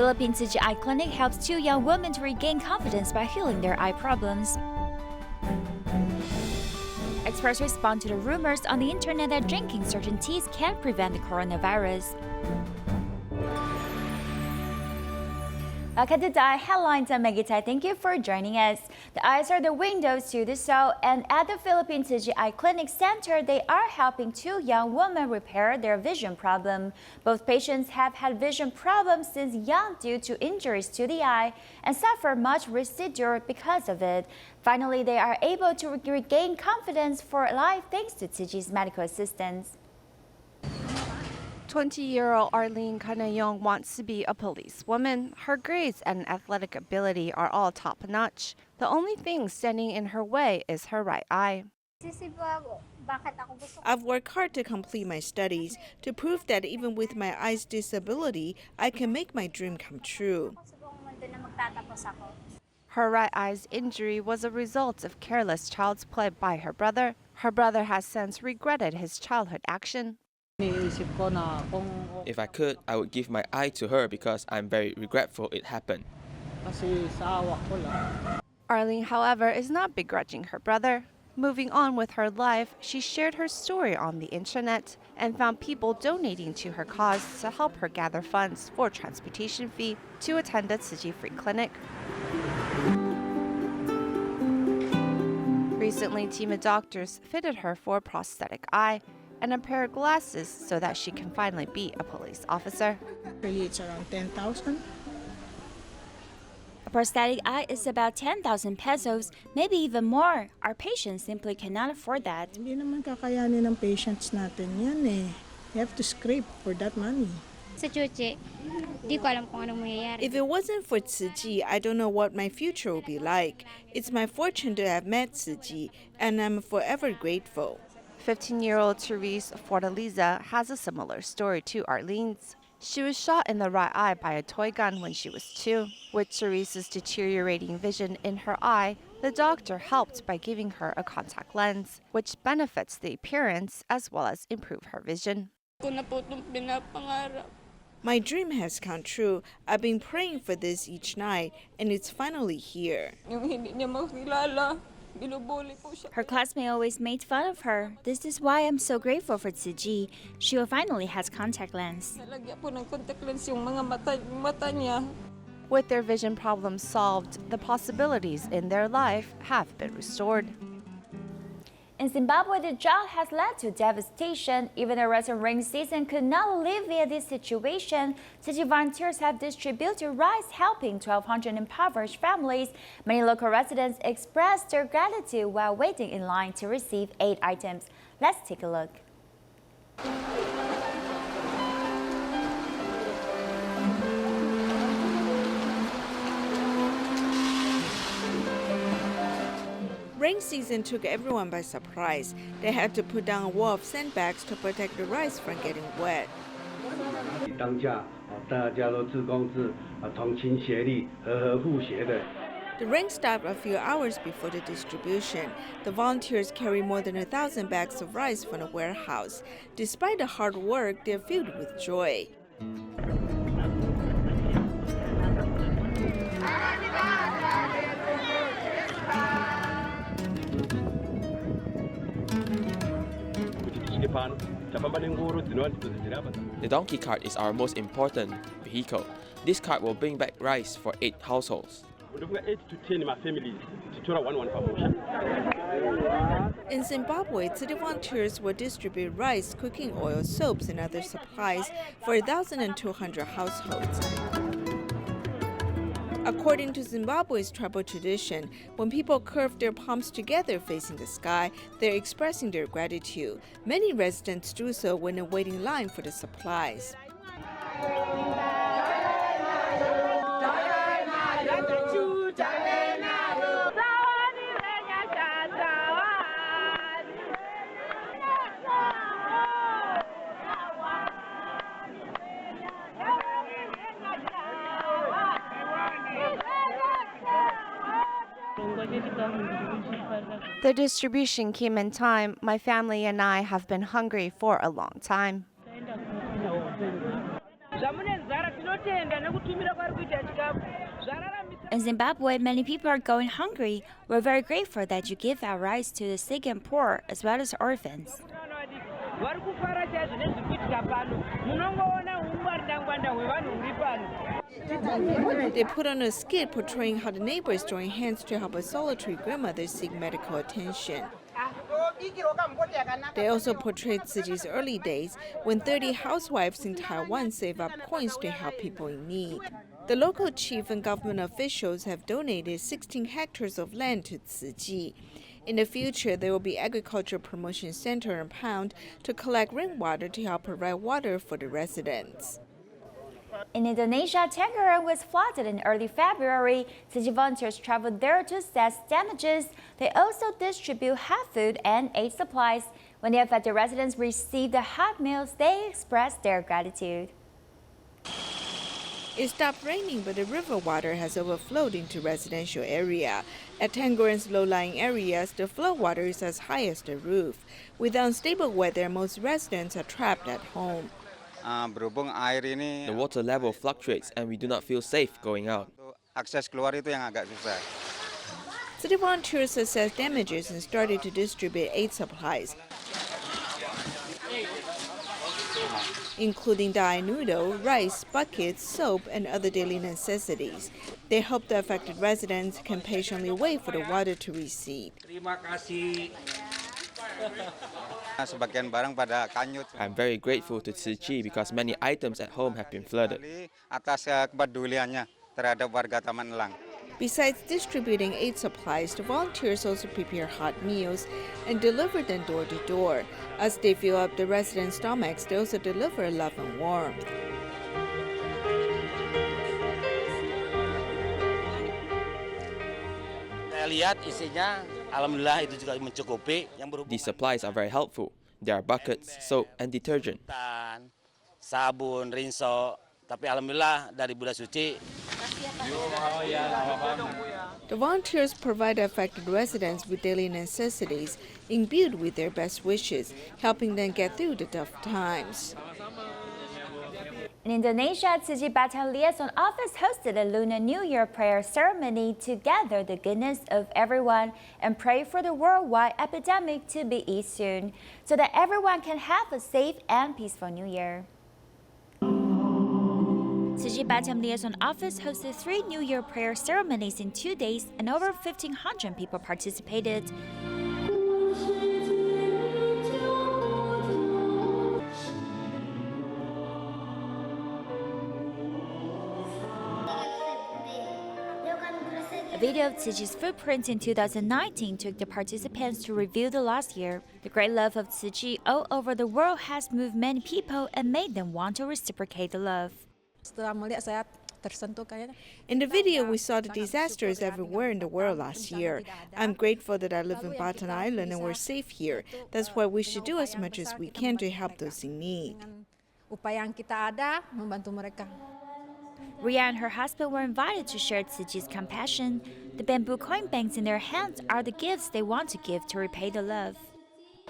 Philippine Tzu Chi Eye Clinic helps 2 young women to regain confidence by healing their eye problems. Experts respond to the rumors on the internet that drinking certain teas can prevent the coronavirus. Welcome to the headlines. I'm Maggie Tai. Thank you for joining us. The eyes are the windows to the soul, and at the Philippine Tzu Chi Eye Clinic Center, they are helping 2 young women repair their vision problem. Both patients have had vision problems since young due to injuries to the eye and suffer much residual because of it. Finally, they are able to regain confidence for life thanks to Tzu Chi's medical assistance. 20-year-old Arlene Canayong wants to be a policewoman. Her grades and athletic ability are all top-notch. The only thing standing in her way is her right eye. I've worked hard to complete my studies to prove that even with my eye's disability, I can make my dream come true. Her right eye's injury was a result of careless child's play by her brother. Her brother has since regretted his childhood action. If I could, I would give my eye to her because I'm very regretful it happened. Arlene, however, is not begrudging her brother. Moving on with her life, she shared her story on the internet and found people donating to her cause to help her gather funds for transportation fee to attend a Tzu Chi free clinic. Recently, team of doctors fitted her for a prosthetic eye and a pair of glasses so that she can finally be a police officer. Really, it's around 10,000. A prosthetic eye is about 10,000 pesos, maybe even more. Our patients simply cannot afford that. Hindi naman kakayanin ng patients natin yan eh. You have to scrape for that money. If If it wasn't for Tzu Chi, I don't know what my future will be like. It's my fortune to have met Tzu Chi, and I'm forever grateful. 15-year-old Therese Fortaleza has a similar story to Arlene's. She was shot in the right eye by a toy gun when she was 2. With Therese's deteriorating vision in her eye, the doctor helped by giving her a contact lens, which benefits the appearance as well as improve her vision. My dream has come true. I've been praying for this each night, and it's finally here. Her classmate always made fun of her. This is why I'm so grateful for Tzu Chi. She finally has contact lens. With their vision problems solved, the possibilities in their life have been restored. In Zimbabwe, the drought has led to devastation. Even the recent rain season could not alleviate this situation. Tzu Chi volunteers have distributed rice, helping 1,200 impoverished families. Many local residents expressed their gratitude while waiting in line to receive aid items. Let's take a look. Rain season took everyone by surprise. They had to put down a wall of sandbags to protect the rice from getting wet. The rain stopped a few hours before the distribution. The volunteers carry more than 1,000 bags of rice from the warehouse. Despite the hard work, they're filled with joy. The donkey cart is our most important vehicle. This cart will bring back rice for 8 households. In Zimbabwe, Tzu Chi volunteers will distribute rice, cooking oil, soaps, and other supplies for 1,200 households. According to Zimbabwe's tribal tradition, when people curve their palms together facing the sky, they're expressing their gratitude. Many residents do so when they wait in line for the supplies. The distribution came in time. My family and I have been hungry for a long time. In Zimbabwe, many people are going hungry. We're very grateful that you give out rice to the sick and poor, as well as orphans. They put on a skit portraying how the neighbors join hands to help a solitary grandmother seek medical attention. They also portrayed Tzu Chi's early days when 30 housewives in Taiwan save up coins to help people in need. The local chief and government officials have donated 16 hectares of land to Tzu Chi. In the future, there will be agriculture promotion center and pound to collect rainwater to help provide water for the residents. In Indonesia, Tangerang was flooded in early February. Tzu Chi volunteers traveled there to assess damages. They also distribute hot food and aid supplies. When the affected residents received the hot meals, they expressed their gratitude. It stopped raining, but the river water has overflowed into residential area. At Tangerang's low-lying areas, the flow water is as high as the roof. With unstable weather, most residents are trapped at home. The water level fluctuates and we do not feel safe going out. City volunteers assessed damages and started to distribute aid supplies, including dye noodle, rice, buckets, soap, and other daily necessities. They hope the affected residents can patiently wait for the water to recede. I'm very grateful to Tzu Chi because many items at home have been flooded. Besides distributing aid supplies, the volunteers also prepare hot meals and deliver them door to door. As they fill up the residents' stomachs, they also deliver love and warmth. These supplies are very helpful. There are buckets, soap, and detergent. Sabun, rinso, tapi alhamdulillah dari Buddha Suci. The volunteers provide affected residents with daily necessities imbued with their best wishes, helping them get through the tough times. In Indonesia, Tzu Chi Batam Liaison Office hosted a Lunar New Year prayer ceremony to gather the goodness of everyone and pray for the worldwide epidemic to be eased soon, so that everyone can have a safe and peaceful New Year. Tzu Chi Batam Liaison Office hosted 3 New Year prayer ceremonies in 2 days, and over 1,500 people participated. A video of Tzu Chi's footprints in 2019 took the participants to review the last year. The great love of Tzu Chi all over the world has moved many people and made them want to reciprocate the love. In the video, we saw the disasters everywhere in the world last year. I'm grateful that I live in Bataan Island and we're safe here. That's why we should do as much as we can to help those in need. Ria and her husband were invited to share Tzu Chi's compassion. The bamboo coin banks in their hands are the gifts they want to give to repay the love.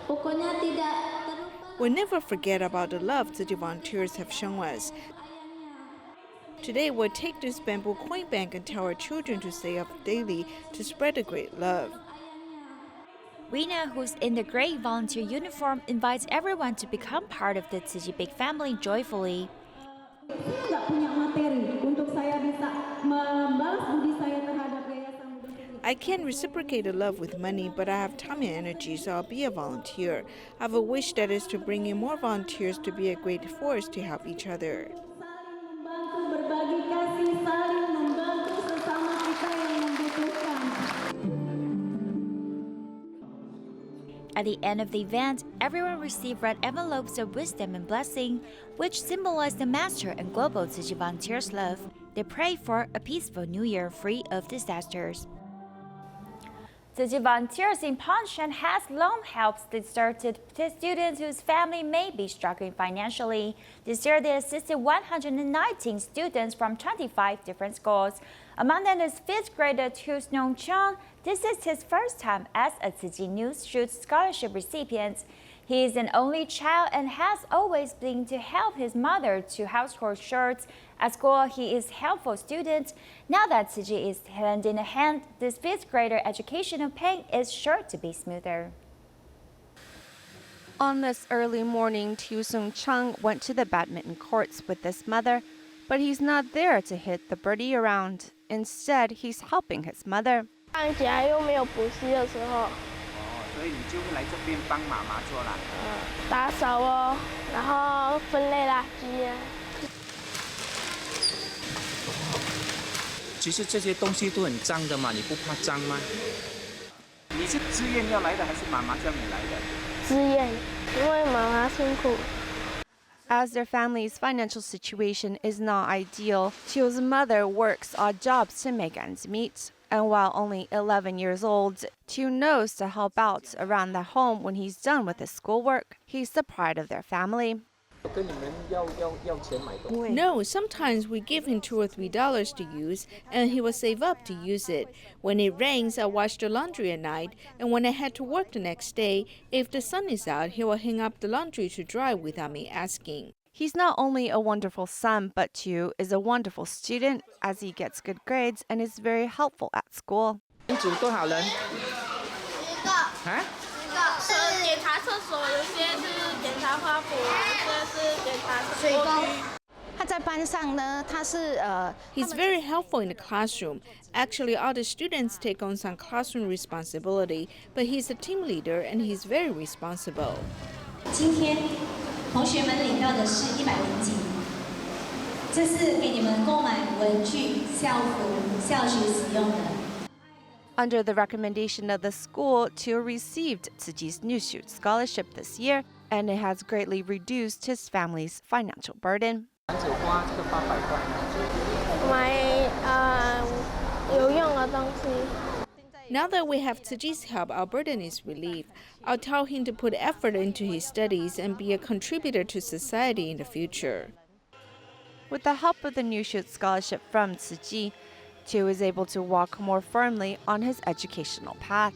We'll never forget about the love Tzu Chi volunteers have shown us. Today, we'll take this bamboo coin bank and tell our children to stay up daily to spread the great love. Rina, who's in the gray volunteer uniform, invites everyone to become part of the Tzu Chi big family joyfully. I can't reciprocate the love with money, but I have time and energy, so I'll be a volunteer. I have a wish that is to bring in more volunteers to be a great force to help each other. At the end of the event, everyone received red envelopes of wisdom and blessing, which symbolize the master and global Tzu Chi volunteers' love. They pray for a peaceful New Year free of disasters. Tzu Chi volunteers in Pongshan has long helped deserted students whose family may be struggling financially. This year, they assisted 119 students from 25 different schools. Among them is 5th grader Tu Snong Chang. This is his first time as a Tzu Chi News Shoot scholarship recipient. He is an only child and has always been to help his mother to household chores. At school, he is a helpful student. Now that Tzu Chi is hand in hand, this fifth grader educational path is sure to be smoother. On this early morning, Tzu Chi went to the badminton courts with his mother, but he's not there to hit the birdie around. Instead, he's helping his mother. 放假又没有补习的时候，所以你就会来这边帮妈妈做啦。打扫哦，然后分类垃圾啊。其实这些东西都很脏的嘛，你不怕脏吗？你是自愿要来的，还是妈妈叫你来的？自愿，因为妈妈辛苦。 As their family's financial situation is not ideal, Chiu's mother works odd jobs to make ends meet. And while only 11 years old, Chiu knows to help out around the home when he's done with his schoolwork. He's the pride of their family. No, sometimes we give him $2 or $3 to use, and he will save up to use it. When it rains, I wash the laundry at night, and when I head to work the next day, if the sun is out, he will hang up the laundry to dry without me asking. He's not only a wonderful son, but Chiu is a wonderful student as he gets good grades and is very helpful at school. 你组多少人？啊？检查厕所，有些是检查花圃，有些是检查水沟。他在班上呢，他是 He's very helpful in the classroom. Actually, all the students take on some classroom responsibility, but he's a team leader and he's very responsible. 今天同学们领到的是100零几，这是给你们购买文具、校服、校学使用的。 Under the recommendation of the school, Chiu received Tzu Chi's New Shoot scholarship this year, and it has greatly reduced his family's financial burden. 买有用的东西。 Now that we have Tzu Chi's help, our burden is relieved. I'll tell him to put effort into his studies and be a contributor to society in the future. With the help of the New Shoot scholarship from Tzu Chi, Chiu is able to walk more firmly on his educational path.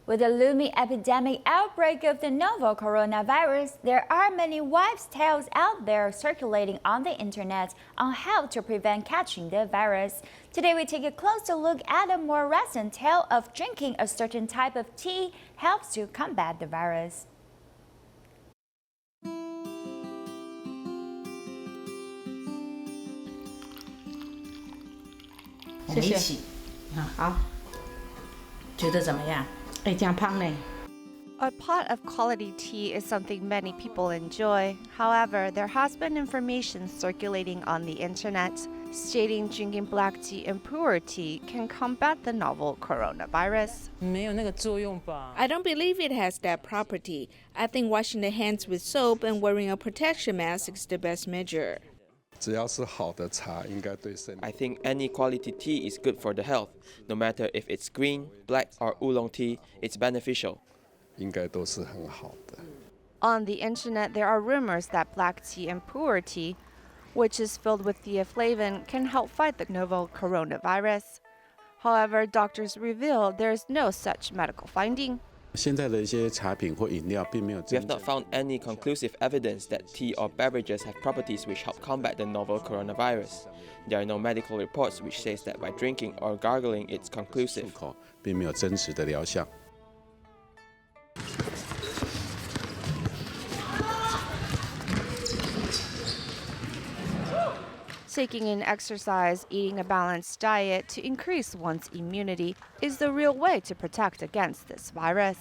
With the looming epidemic outbreak of the novel coronavirus, there are many wives' tales out there circulating on the internet on how to prevent catching the virus. Today we take a closer look at a more recent tale of drinking a certain type of tea helps to combat the virus. 我们一起啊，好，觉得怎么样？哎，这样胖呢？ A pot of quality tea is something many people enjoy. However, there has been information circulating on the internet stating drinking black tea and pu'er tea can combat the novel coronavirus. 没有那个作用吧？ I don't believe it has that property. I think washing the hands with soap and wearing a protection mask is the best measure. 只要是好的茶，应该对身体。 I think any quality tea is good for the health. No matter if it's green, black, or oolong tea, it's beneficial. 应该都是很好的。 On the internet, there are rumors that black tea and pu'er tea, which is filled with theaflavin, can help fight the novel coronavirus. However, doctors reveal there is no such medical finding. 现在的一些茶品或饮料并没有 We have not found any conclusive evidence that tea or beverages have properties which help combat the novel coronavirus. There are no medical reports which says that by drinking or gargling it's conclusive. 并没有真实的疗效。 Taking in exercise, eating a balanced diet to increase one's immunity is the real way to protect against this virus.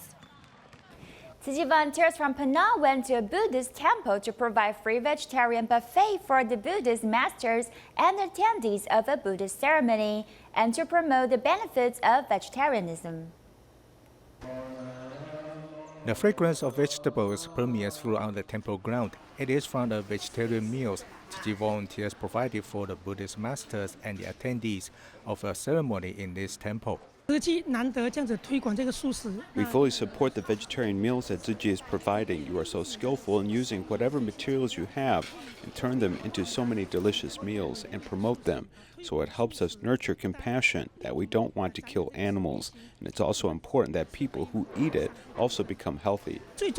Tzu Chi volunteers from Penang went to a Buddhist temple to provide free vegetarian buffet for the Buddhist masters and attendees of a Buddhist ceremony and to promote the benefits of vegetarianism. The fragrance of vegetables permeates throughout the temple ground. It is from the vegetarian meals Tzu Chi volunteers provided for the Buddhist masters and the attendees of a ceremony in this temple. We fully support the vegetarian meals that Tzu Chi is providing. You are so skillful in using whatever materials you have and turn them into so many delicious meals and promote them. So it helps us nurture compassion that we don't want to kill animals. And it's also important that people who eat it also become healthy. Tzu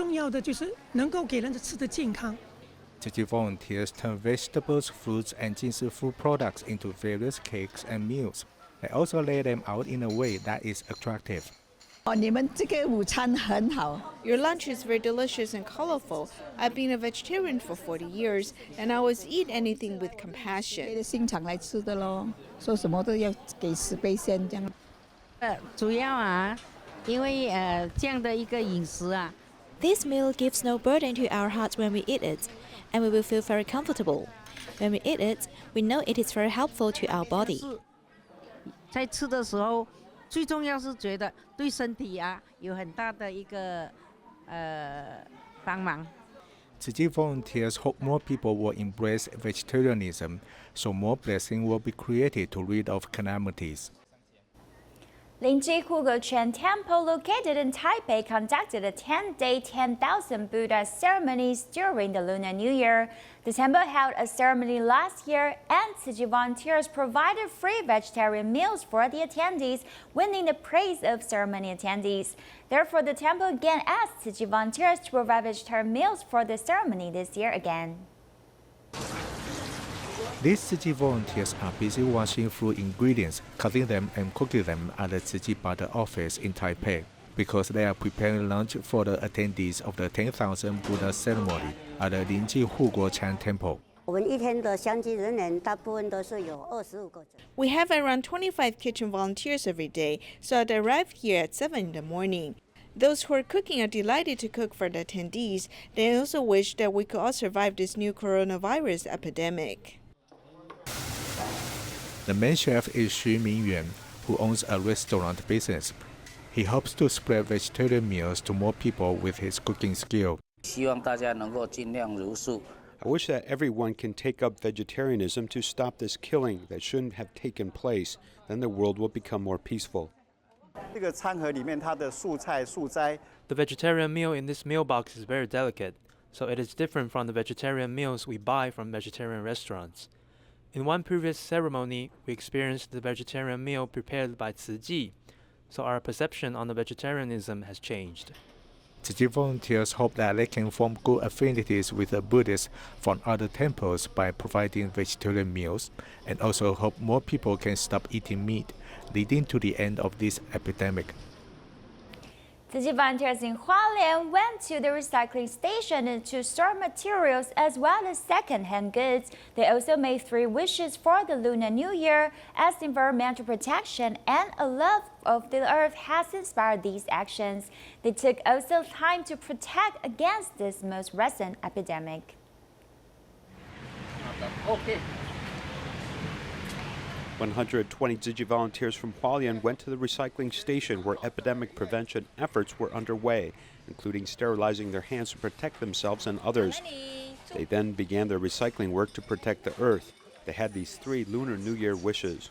Chi volunteers turn vegetables, fruits, and Jinsi food products into various cakes and meals. They also lay them out in a way that is attractive. Your lunch is very delicious and colorful. I've been a vegetarian for 40 years, and I always eat anything with compassion. This meal gives no burden to our hearts when we eat it, and we will feel very comfortable. When we eat it, we know it is very helpful to our body. 在吃的时候，最重要是觉得对身体有很大的一个帮忙。Tzu Chi volunteers hope more people will embrace vegetarianism, so more blessing will be created to rid of calamities. Linji Hugoquan Temple, located in Taipei, conducted a 10-day 10,000 Buddha ceremonies during the Lunar New Year. The temple held a ceremony last year, and Tzu Chi volunteers provided free vegetarian meals for the attendees, winning the praise of ceremony attendees. Therefore, the temple again asked Tzu Chi volunteers to provide vegetarian meals for the ceremony this year again. These Tzu Chi volunteers are busy washing fruit ingredients, cutting them and cooking them at the Tzu Chi Butter office in Taipei, because they are preparing lunch for the attendees of the 10,000 Buddha ceremony at the Linji Huguoquan Temple. We have around 25 kitchen volunteers every day, so I'd arrive here at 7 in the morning. Those who are cooking are delighted to cook for the attendees. They also wish that we could all survive this new coronavirus epidemic. The main chef is Xu Mingyuan, who owns a restaurant business. He hopes to spread vegetarian meals to more people with his cooking skill. I wish that everyone can take up vegetarianism to stop this killing that shouldn't have taken place. Then the world will become more peaceful. The vegetarian meal in this meal box is very delicate, so it is different from the vegetarian meals we buy from vegetarian restaurants. In one previous ceremony, we experienced the vegetarian meal prepared by Tzu Chi, so our perception on the vegetarianism has changed. Tzu Chi volunteers hope that they can form good affinities with the Buddhists from other temples by providing vegetarian meals, and also hope more people can stop eating meat, leading to the end of this epidemic. Tzu Chi volunteers in Hualien went to the recycling station to store materials as well as second-hand goods. They also made 3 wishes for the Lunar New Year, as environmental protection and a love of the earth has inspired these actions. They took also time to protect against this most recent epidemic. Okay. 120 Tzu Chi volunteers from Hualien went to the recycling station where epidemic prevention efforts were underway, including sterilizing their hands to protect themselves and others. They then began their recycling work to protect the earth. They had these 3 Lunar New Year wishes.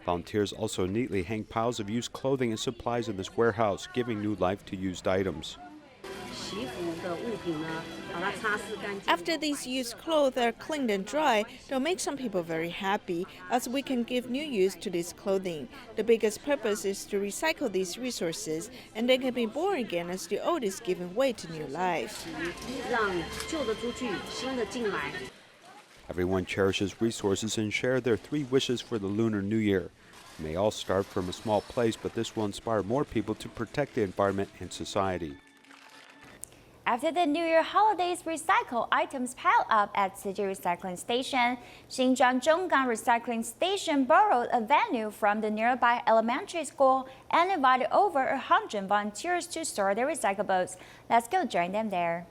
Volunteers also neatly hang piles of used clothing and supplies in this warehouse, giving new life to used items. After these used clothes are cleaned and dry, they'll make some people very happy, as we can give new use to this clothing. The biggest purpose is to recycle these resources, and they can be born again as the old is given way to new life. Everyone cherishes resources and share their 3 wishes for the Lunar New Year. We may all start from a small place, but this will inspire more people to protect the environment and society. After the New Year holidays, recycle items pile up at Tzu Chi Recycling Station. Xinjiang Zhonggang Recycling Station borrowed a venue from the nearby elementary school and invited over 100 volunteers to store their recyclables. Let's go join them there.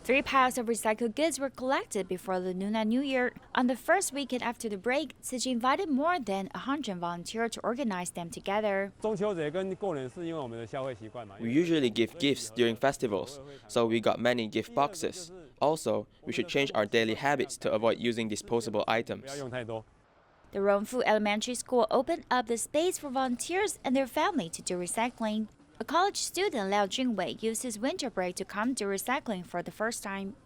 3 piles of recycled goods were collected before the Lunar New Year. On the first weekend after the break, Tzu Chi invited more than 100 volunteers to organize them together. We usually give gifts during festivals, so we got many gift boxes. Also, we should change our daily habits to avoid using disposable items. The Rongfu Elementary School opened up the space for volunteers and their family to do recycling. A college student, Liao Junwei, used his winter break to come do recycling for the first time.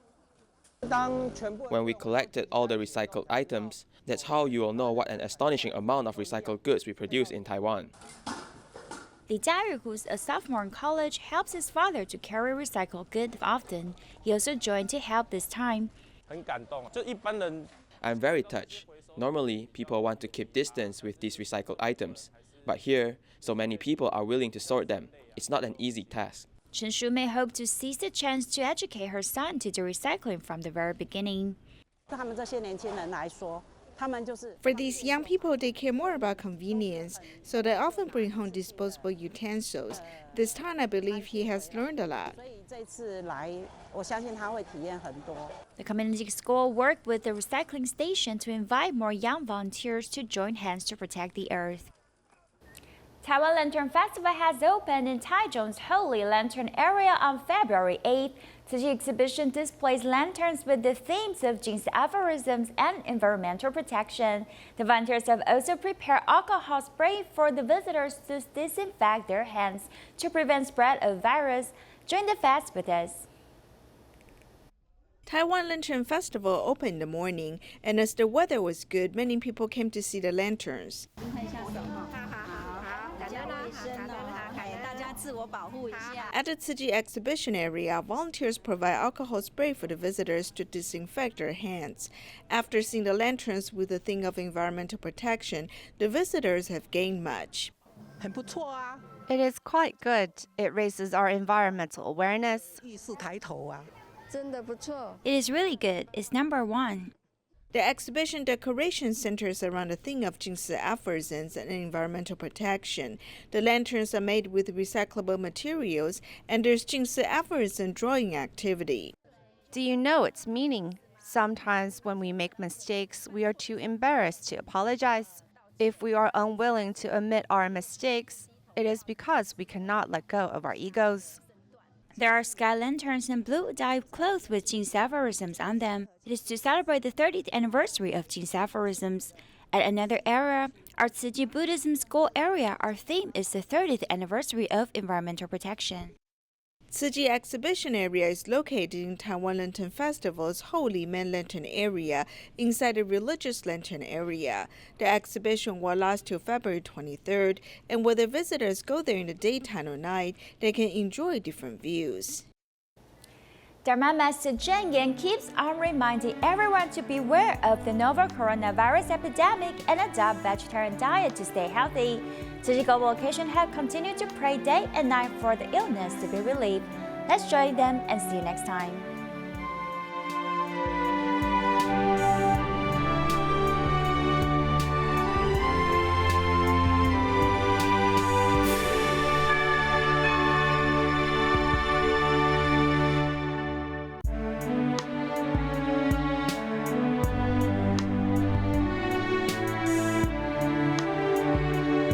When we collected all the recycled items, that's how you will know what an astonishing amount of recycled goods we produce in Taiwan. Li Jiayu, who's a sophomore in college, helps his father to carry recycled goods often. He also joined to help this time. I'm very touched. Normally, people want to keep distance with these recycled items. But here, so many people are willing to sort them. It's not an easy task. Chen Shumei hoped to seize the chance to educate her son to do recycling from the very beginning. For these young people, they care more about convenience, so they often bring home disposable utensils. This time, I believe he has learned a lot. The community school worked with the recycling station to invite more young volunteers to join hands to protect the earth. Taiwan Lantern Festival has opened in Taichung's Holy Lantern area on February 8th. Tzu Chi exhibition displays lanterns with the themes of Jing's aphorisms and environmental protection. The volunteers have also prepared alcohol spray for the visitors to disinfect their hands to prevent spread of virus. Join the fest with us. Taiwan Lantern Festival opened in the morning, and as the weather was good, many people came to see the lanterns. At the Tzu Chi exhibition area, volunteers provide alcohol spray for the visitors to disinfect their hands. After seeing the lanterns with the theme of environmental protection, the visitors have gained much. It is quite good. It raises our environmental awareness. It is really good. It's #1. The exhibition decoration centers around the theme of Jing's aphorisms and environmental protection. The lanterns are made with recyclable materials, and there's Jing's aphorism drawing activity. Do you know its meaning? Sometimes when we make mistakes, we are too embarrassed to apologize. If we are unwilling to admit our mistakes, it is because we cannot let go of our egos. There are sky lanterns and blue-dyed clothes with Jing's aphorisms on them. It is to celebrate the 30th anniversary of Jing's aphorisms. At another area, our Tzu Chi Buddhism school area, our theme is the 30th anniversary of environmental protection. Tzu Chi exhibition area is located in Taiwan Lantern Festival's Holy Man Lantern area inside the religious lantern area. The exhibition will last till February 23rd, and whether visitors go there in the daytime or night, they can enjoy different views. Dharma Master Zheng Yan keeps on reminding everyone to beware of the novel coronavirus epidemic and adopt vegetarian diet to stay healthy. Tzu Chi Global Location have continued to pray day and night for the illness to be relieved. Let's join them and see you next time.